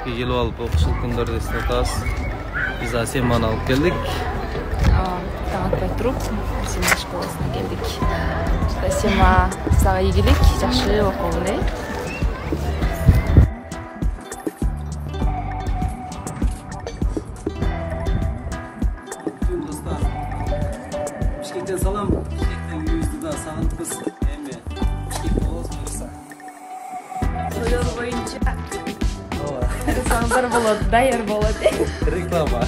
мектепке келіп алып оқушылық күндерді есіне атасыз. Biz Asema'nı alıp geldik. Taң атпай туруп, Асема школасына келдик. Асема сага ийгилик, жакшы окугун, Dostlar, Bişkek'ten salam. Bişkek'ten uyuyoruzdu da sağlıklıs. Hem Bişkek'te olsun olursa. Soyol боюнча саңдар болот, даяр болот. Reklama.